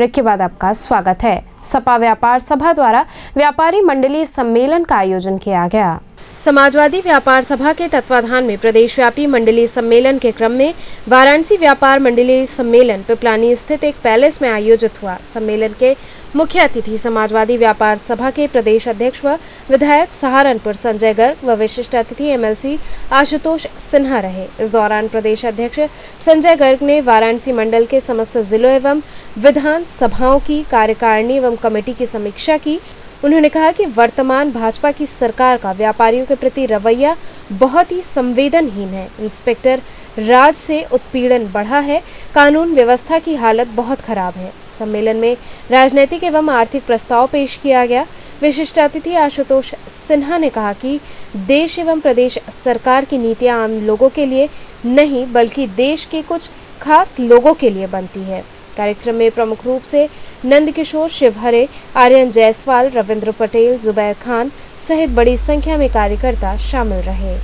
Break के बाद आपका स्वागत है। सपा व्यापार सभा द्वारा व्यापारी मंडलीय सम्मेलन का आयोजन किया गया। समाजवादी व्यापार सभा के तत्वाधान में प्रदेशव्यापी मंडलीय सम्मेलन के क्रम में वाराणसी व्यापार मंडलीय सम्मेलन पिपलानी स्थित एक पैलेस में आयोजित हुआ। सम्मेलन के मुख्य अतिथि समाजवादी व्यापार सभा के प्रदेश अध्यक्ष व विधायक सहारनपुर संजय गर्ग व विशिष्ट अतिथि एमएलसी आशुतोष सिन्हा रहे। इस दौरान प्रदेश अध्यक्ष संजय गर्ग ने वाराणसी मंडल के समस्त जिलों एवं विधान सभाओं की कार्यकारिणी एवं कमेटी की समीक्षा की। उन्होंने कहा कि वर्तमान भाजपा की सरकार का व्यापारियों के प्रति रवैया बहुत ही संवेदनहीन है। इंस्पेक्टर राज से उत्पीड़न बढ़ा है, कानून व्यवस्था की हालत बहुत खराब है। सम्मेलन में राजनीतिक एवं आर्थिक प्रस्ताव पेश किया गया। विशिष्ट अतिथि आशुतोष सिन्हा ने कहा कि देश एवं प्रदेश सरकार की नीतियां आम लोगों के लिए नहीं बल्कि देश के कुछ खास लोगों के लिए बनती है। कार्यक्रम में प्रमुख रूप से नंदकिशोर शिवहरे, आर्यन जायसवाल, रविंद्र पटेल, जुबैर खान सहित बड़ी संख्या में कार्यकर्ता शामिल रहे।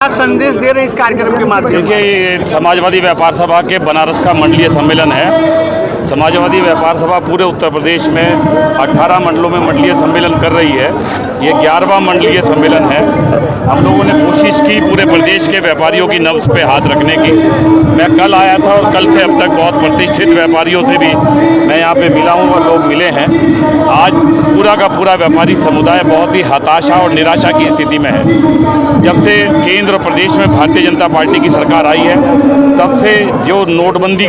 संदेश दे रहे हैं इस कार्यक्रम के माध्यम से? देखिए, ये समाजवादी व्यापार सभा के बनारस का मंडलीय सम्मेलन है। समाजवादी व्यापार सभा पूरे उत्तर प्रदेश में 18 मंडलों में मंडलीय सम्मेलन कर रही है। ये 11वां मंडलीय सम्मेलन है। हम लोगों ने कोशिश की पूरे प्रदेश के व्यापारियों की नब्ज पे हाथ रखने की। मैं कल आया था और कल से अब तक बहुत प्रतिष्ठित व्यापारियों से भी मैं यहाँ पे मिला हूँ और लोग मिले हैं। आज पूरा का पूरा व्यापारी समुदाय बहुत ही हताशा और निराशा की स्थिति में है। जब से केंद्र और प्रदेश में भारतीय जनता पार्टी की सरकार आई है, तब से जो नोटबंदी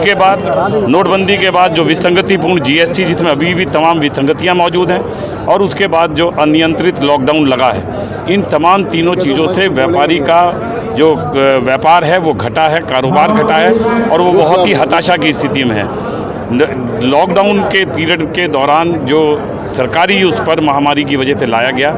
के बाद जो विसंगतिपूर्ण जीएसटी, जिसमें अभी भी तमाम विसंगतियाँ मौजूद हैं, और उसके बाद जो अनियंत्रित लॉकडाउन लगा है, इन तमाम तीनों चीज़ों से व्यापारी का जो व्यापार है वो घटा है, कारोबार घटा है और वो बहुत ही हताशा की स्थिति में है। लॉकडाउन के पीरियड के दौरान जो सरकारी उस पर महामारी की वजह से लाया गया,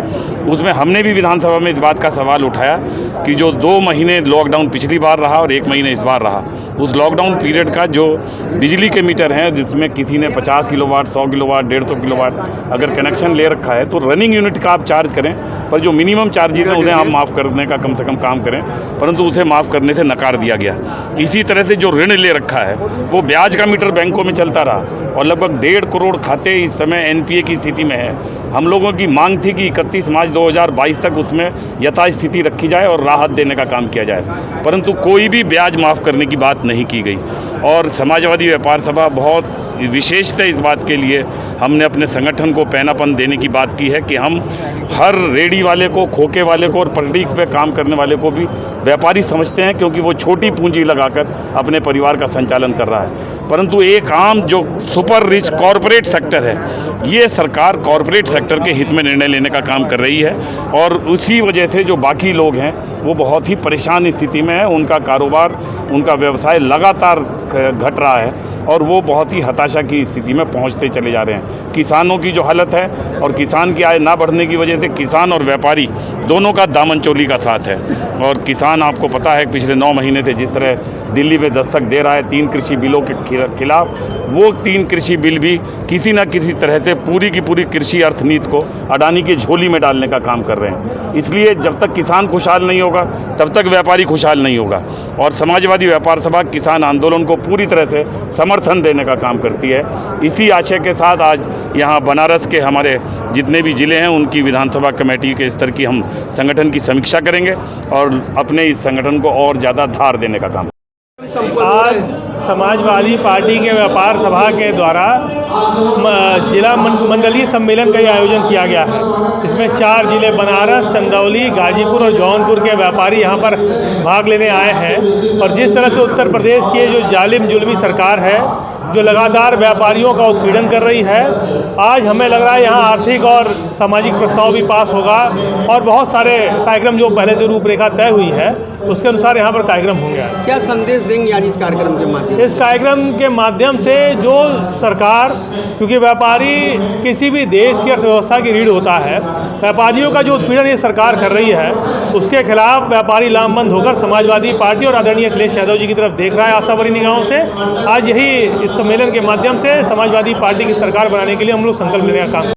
उसमें हमने भी विधानसभा में इस बात का सवाल उठाया कि जो 2 महीने लॉकडाउन पिछली बार रहा और 1 महीने इस बार रहा, उस लॉकडाउन पीरियड का जो बिजली के मीटर हैं, जिसमें किसी ने 50 किलोवाट, 100 किलोवाट, 150 किलोवाट अगर कनेक्शन ले रखा है, तो रनिंग यूनिट का आप चार्ज करें, पर जो मिनिमम चार्जेज हैं उन्हें आप माफ़ करने का कम से कम काम करें, परंतु उसे माफ़ करने से नकार दिया गया। इसी तरह से जो ऋण ले रखा है वो ब्याज का मीटर बैंकों में चलता रहा और लगभग 1.5 करोड़ खाते इस समय एनपीए की स्थिति में है। हम लोगों की मांग थी कि 31 मार्च 2022 तक उसमें यथास्थिति रखी जाए और राहत देने का काम किया जाए, परंतु कोई भी ब्याज माफ़ करने की बात नहीं की गई। और समाजवादी व्यापार सभा बहुत विशेषतः इस बात के लिए हमने अपने संगठन को पैनापन देने की बात की है कि हम हर रेडी वाले को, खोखे वाले को और पटरी पे काम करने वाले को भी व्यापारी समझते हैं, क्योंकि वो छोटी पूंजी लगाकर अपने परिवार का संचालन कर रहा है। परंतु एक आम जो सुपर रिच कॉरपोरेट सेक्टर है, ये सरकार कॉरपोरेट सेक्टर के हित में निर्णय लेने का काम कर रही है और उसी वजह से जो बाकी लोग हैं वो बहुत ही परेशान स्थिति में है। उनका कारोबार, उनका व्यवसाय लगातार घट रहा है और वो बहुत ही हताशा की स्थिति में पहुंचते चले जा रहे हैं। किसानों की जो हालत है और किसान की आय ना बढ़ने की वजह से किसान और व्यापारी दोनों का दामन चोली का साथ है। और किसान, आपको पता है, पिछले 9 महीने से जिस तरह दिल्ली में दस्तक दे रहा है 3 कृषि बिलों के खिलाफ, वो 3 कृषि बिल भी किसी न किसी तरह से पूरी की पूरी कृषि अर्थनीति को अडानी की झोली में डालने का काम कर रहे हैं। इसलिए जब तक किसान खुशहाल नहीं होगा तब तक व्यापारी खुशहाल नहीं होगा। और समाजवादी व्यापार सभा किसान आंदोलन को पूरी तरह से समर्थन देने का काम करती है। इसी आशय के साथ आज यहाँ बनारस के हमारे जितने भी ज़िले हैं उनकी विधानसभा कमेटी के स्तर की हम संगठन की समीक्षा करेंगे और अपने इस संगठन को और ज़्यादा धार देने का काम। आज समाजवादी पार्टी के व्यापार सभा के द्वारा जिला मंडलीय सम्मेलन का आयोजन किया गया है। इसमें 4 जिले बनारस, चंदौली, गाजीपुर और जौनपुर के व्यापारी यहाँ पर भाग लेने आए हैं। और जिस तरह से उत्तर प्रदेश की जो जालिम जुल्मी सरकार है, जो लगातार व्यापारियों का उत्पीड़न कर रही है, आज हमें लग रहा है यहाँ आर्थिक और सामाजिक प्रस्ताव भी पास होगा और बहुत सारे कार्यक्रम जो पहले से रूपरेखा तय हुई है उसके अनुसार यहाँ पर कार्यक्रम होंगे। क्या संदेश देंगे आज इस कार्यक्रम के माध्यम? इस कार्यक्रम के माध्यम से जो सरकार, क्योंकि व्यापारी किसी भी देश की अर्थव्यवस्था की रीढ़ होता है, व्यापारियों का जो उत्पीड़न ये सरकार कर रही है उसके खिलाफ व्यापारी लामबंद होकर समाजवादी पार्टी और आदरणीय अखिलेश यादव जी की तरफ देख रहा है आशा भरी निगाहों से। आज यही इस सम्मेलन के माध्यम से समाजवादी पार्टी की सरकार बनाने के लिए हम लोग संकल्प लेने का काम